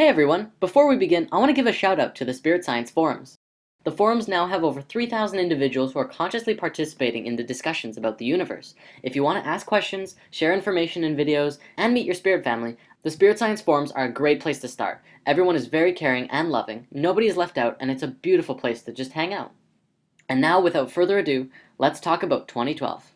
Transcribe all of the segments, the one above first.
Hey everyone! Before we begin, I want to give a shout out to the Spirit Science forums. The forums now have over 3,000 individuals who are consciously participating in the discussions about the universe. If you want to ask questions, share information and videos, and meet your spirit family, the Spirit Science forums are a great place to start. Everyone is very caring and loving, nobody is left out, and it's a beautiful place to just hang out. And now, without further ado, let's talk about 2012.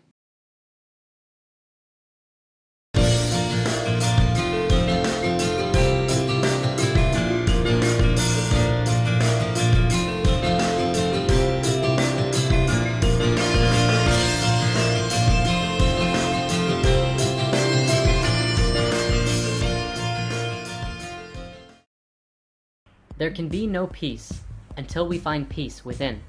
There can be no peace until we find peace within.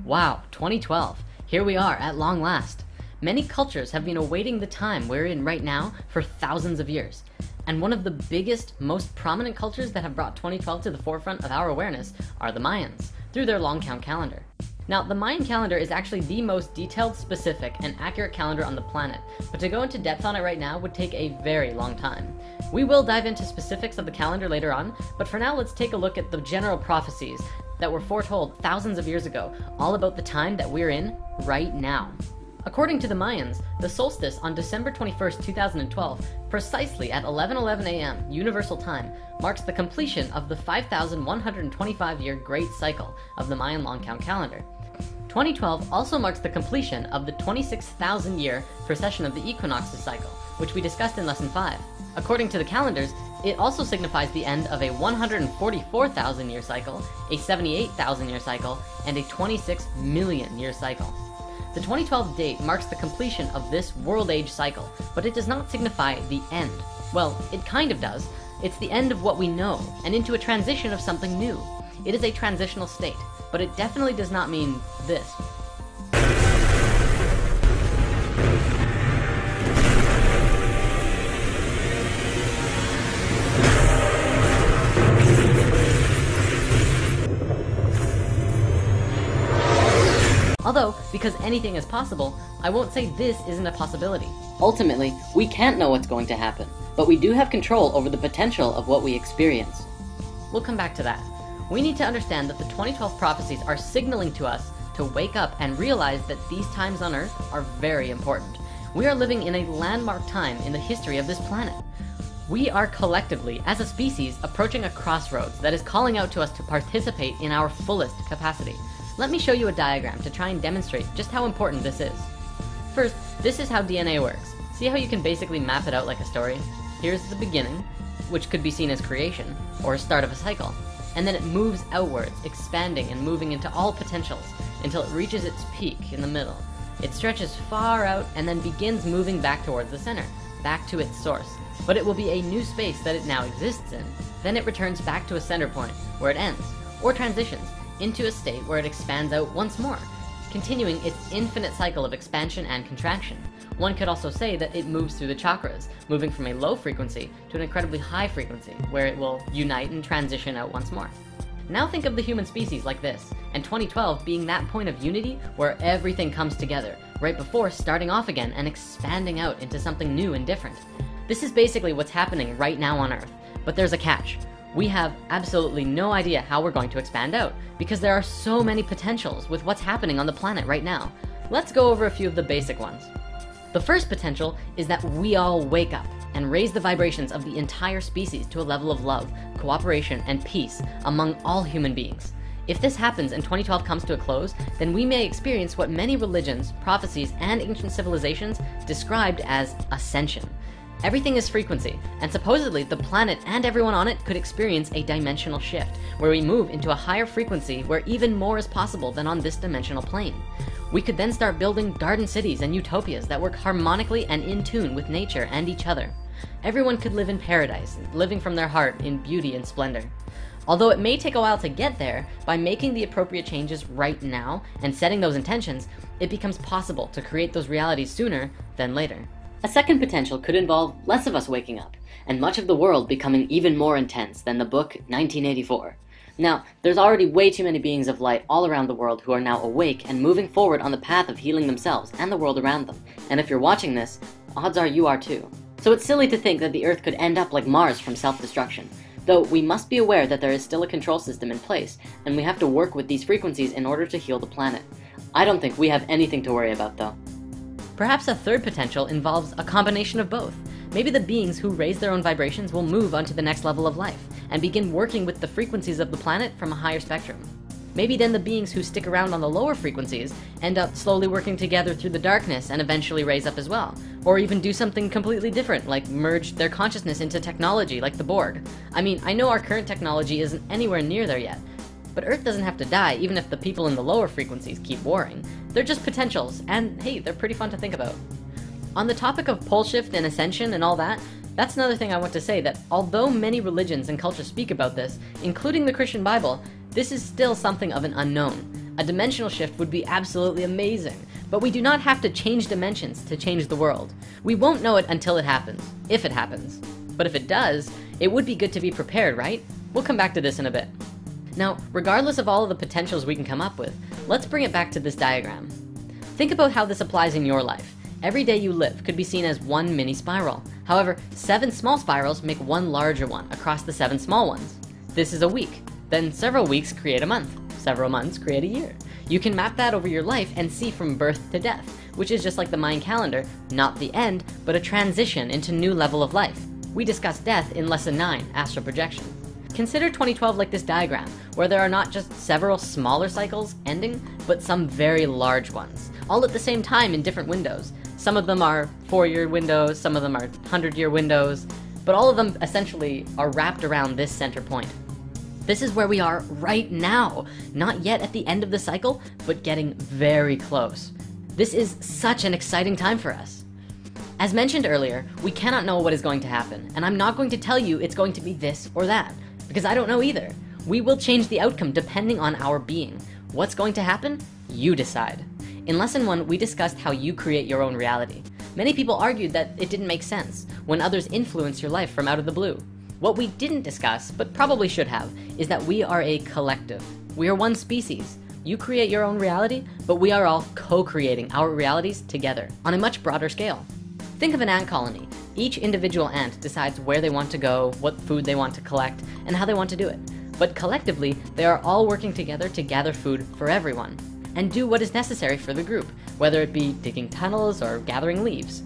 Wow, 2012. Here we are at long last. Many cultures have been awaiting the time we're in right now for thousands of years. And one of the biggest, most prominent cultures that have brought 2012 to the forefront of our awareness are the Mayans, through their long count calendar. Now, the Mayan calendar is actually the most detailed, specific, and accurate calendar on the planet, but to go into depth on it right now would take a very long time. We will dive into specifics of the calendar later on, but for now let's take a look at the general prophecies that were foretold thousands of years ago, all about the time that we're in right now. According to the Mayans, the solstice on December 21st, 2012, precisely at 11:11 a.m. Universal Time, marks the completion of the 5,125-year Great Cycle of the Mayan long count calendar. 2012 also marks the completion of the 26,000-year precession of the equinoxes cycle, which we discussed in Lesson 5. According to the calendars, it also signifies the end of a 144,000-year cycle, a 78,000-year cycle, and a 26 million-year cycle. The 2012 date marks the completion of this world age cycle, but it does not signify the end. Well, it kind of does. It's the end of what we know, and into a transition of something new. It is a transitional state, but it definitely does not mean this. Although, because anything is possible, I won't say this isn't a possibility. Ultimately, we can't know what's going to happen, but we do have control over the potential of what we experience. We'll come back to that. We need to understand that the 2012 prophecies are signaling to us to wake up and realize that these times on Earth are very important. We are living in a landmark time in the history of this planet. We are collectively, as a species, approaching a crossroads that is calling out to us to participate in our fullest capacity. Let me show you a diagram to try and demonstrate just how important this is. First, this is how DNA works. See how you can basically map it out like a story? Here's the beginning, which could be seen as creation, or a start of a cycle. And then it moves outwards, expanding and moving into all potentials, until it reaches its peak in the middle. It stretches far out and then begins moving back towards the center, back to its source. But it will be a new space that it now exists in. Then it returns back to a center point, where it ends, or transitions, into a state where it expands out once more, continuing its infinite cycle of expansion and contraction. One could also say that it moves through the chakras, moving from a low frequency to an incredibly high frequency, where it will unite and transition out once more. Now think of the human species like this, and 2012 being that point of unity where everything comes together, right before starting off again and expanding out into something new and different. This is basically what's happening right now on Earth, but there's a catch. We have absolutely no idea how we're going to expand out, because there are so many potentials with what's happening on the planet right now. Let's go over a few of the basic ones. The first potential is that we all wake up and raise the vibrations of the entire species to a level of love, cooperation, and peace among all human beings. If this happens and 2012 comes to a close, then we may experience what many religions, prophecies, and ancient civilizations described as ascension. Everything is frequency, and supposedly the planet and everyone on it could experience a dimensional shift, where we move into a higher frequency where even more is possible than on this dimensional plane. We could then start building garden cities and utopias that work harmonically and in tune with nature and each other. Everyone could live in paradise, living from their heart in beauty and splendor. Although it may take a while to get there, by making the appropriate changes right now and setting those intentions, it becomes possible to create those realities sooner than later. A second potential could involve less of us waking up, and much of the world becoming even more intense than the book 1984. Now, there's already way too many beings of light all around the world who are now awake and moving forward on the path of healing themselves and the world around them. And if you're watching this, odds are you are too. So it's silly to think that the Earth could end up like Mars from self-destruction. Though we must be aware that there is still a control system in place, and we have to work with these frequencies in order to heal the planet. I don't think we have anything to worry about, though. Perhaps a third potential involves a combination of both. Maybe the beings who raise their own vibrations will move on to the next level of life, and begin working with the frequencies of the planet from a higher spectrum. Maybe then the beings who stick around on the lower frequencies end up slowly working together through the darkness and eventually raise up as well. Or even do something completely different, like merge their consciousness into technology like the Borg. I mean, I know our current technology isn't anywhere near there yet, but Earth doesn't have to die even if the people in the lower frequencies keep warring. They're just potentials, and hey, they're pretty fun to think about. On the topic of pole shift and ascension and all that, that's another thing I want to say, that although many religions and cultures speak about this, including the Christian Bible, this is still something of an unknown. A dimensional shift would be absolutely amazing, but we do not have to change dimensions to change the world. We won't know it until it happens, if it happens. But if it does, it would be good to be prepared, right? We'll come back to this in a bit. Now, regardless of all of the potentials we can come up with, let's bring it back to this diagram. Think about how this applies in your life. Every day you live could be seen as one mini spiral. However, 7 small spirals make one larger one across the 7 small ones. This is a week. Then several weeks create a month. Several months create a year. You can map that over your life and see from birth to death, which is just like the Mayan calendar, not the end, but a transition into new level of life. We discussed death in Lesson 9, Astral Projection. Consider 2012 like this diagram, where there are not just several smaller cycles ending, but some very large ones, all at the same time in different windows. Some of them are 4-year windows, some of them are 100-year windows, but all of them essentially are wrapped around this center point. This is where we are right now, not yet at the end of the cycle, but getting very close. This is such an exciting time for us. As mentioned earlier, we cannot know what is going to happen, and I'm not going to tell you it's going to be this or that, because I don't know either. We will change the outcome depending on our being. What's going to happen? You decide. In Lesson 1, we discussed how you create your own reality. Many people argued that it didn't make sense when others influence your life from out of the blue. What we didn't discuss, but probably should have, is that we are a collective. We are one species. You create your own reality, but we are all co-creating our realities together on a much broader scale. Think of an ant colony. Each individual ant decides where they want to go, what food they want to collect, and how they want to do it. But collectively, they are all working together to gather food for everyone, and do what is necessary for the group, whether it be digging tunnels or gathering leaves.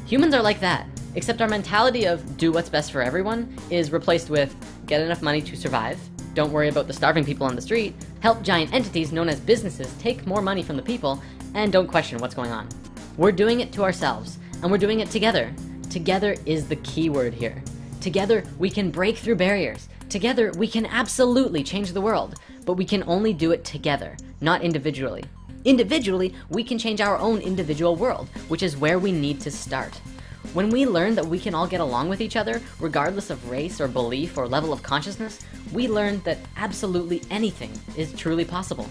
Humans are like that. Except our mentality of do what's best for everyone is replaced with get enough money to survive, don't worry about the starving people on the street, help giant entities known as businesses take more money from the people, and don't question what's going on. We're doing it to ourselves, and we're doing it together. Together is the key word here. Together we can break through barriers. Together we can absolutely change the world, but we can only do it together, not individually. Individually, we can change our own individual world, which is where we need to start. When we learn that we can all get along with each other, regardless of race or belief or level of consciousness, we learn that absolutely anything is truly possible.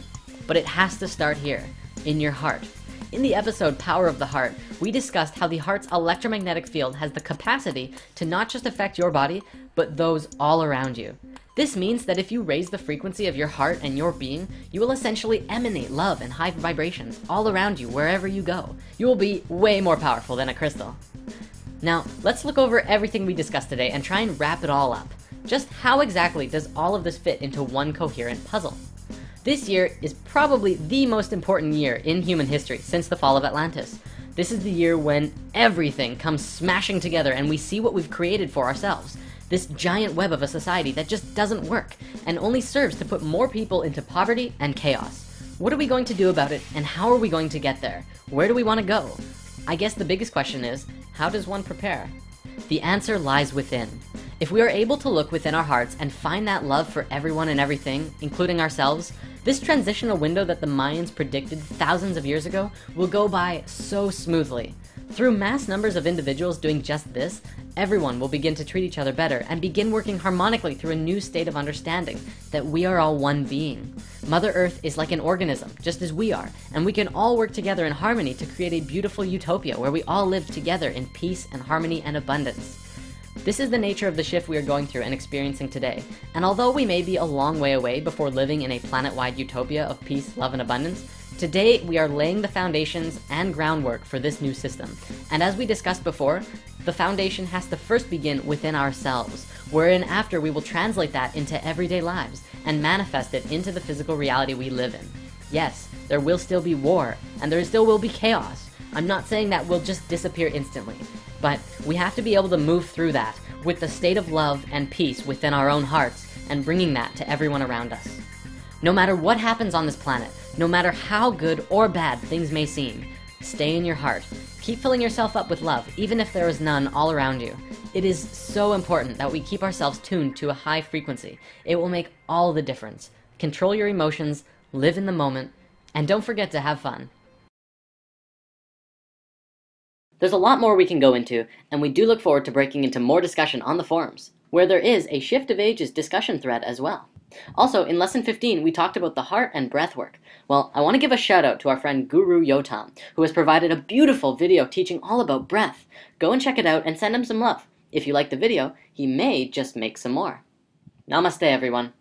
But it has to start here, in your heart. In the episode Power of the Heart, we discussed how the heart's electromagnetic field has the capacity to not just affect your body, but those all around you. This means that if you raise the frequency of your heart and your being, you will essentially emanate love and high vibrations all around you wherever you go. You will be way more powerful than a crystal. Now, let's look over everything we discussed today and try and wrap it all up. Just how exactly does all of this fit into one coherent puzzle? This year is probably the most important year in human history since the fall of Atlantis. This is the year when everything comes smashing together and we see what we've created for ourselves. This giant web of a society that just doesn't work and only serves to put more people into poverty and chaos. What are we going to do about it, and how are we going to get there? Where do we want to go? I guess the biggest question is, how does one prepare? The answer lies within. If we are able to look within our hearts and find that love for everyone and everything, including ourselves, this transitional window that the Mayans predicted thousands of years ago will go by so smoothly. Through mass numbers of individuals doing just this, everyone will begin to treat each other better and begin working harmonically through a new state of understanding that we are all one being. Mother Earth is like an organism, just as we are, and we can all work together in harmony to create a beautiful utopia where we all live together in peace and harmony and abundance. This is the nature of the shift we are going through and experiencing today, and although we may be a long way away before living in a planet-wide utopia of peace, love, and abundance, today we are laying the foundations and groundwork for this new system. And as we discussed before, The foundation has to first begin within ourselves, wherein after we will translate that into everyday lives and manifest it into the physical reality we live in. Yes, there will still be war, and there still will be chaos. I'm not saying that will just disappear instantly, but we have to be able to move through that with the state of love and peace within our own hearts and bringing that to everyone around us. No matter what happens on this planet, no matter how good or bad things may seem, stay in your heart. Keep filling yourself up with love, even if there is none all around you. It is so important that we keep ourselves tuned to a high frequency. It will make all the difference. Control your emotions, live in the moment, and don't forget to have fun. There's a lot more we can go into, and we do look forward to breaking into more discussion on the forums, where there is a Shift of Ages discussion thread as well. Also, in Lesson 15, we talked about the heart and breath work. Well, I want to give a shout out to our friend Guru Yotam, who has provided a beautiful video teaching all about breath. Go and check it out and send him some love. If you like the video, he may just make some more. Namaste, everyone.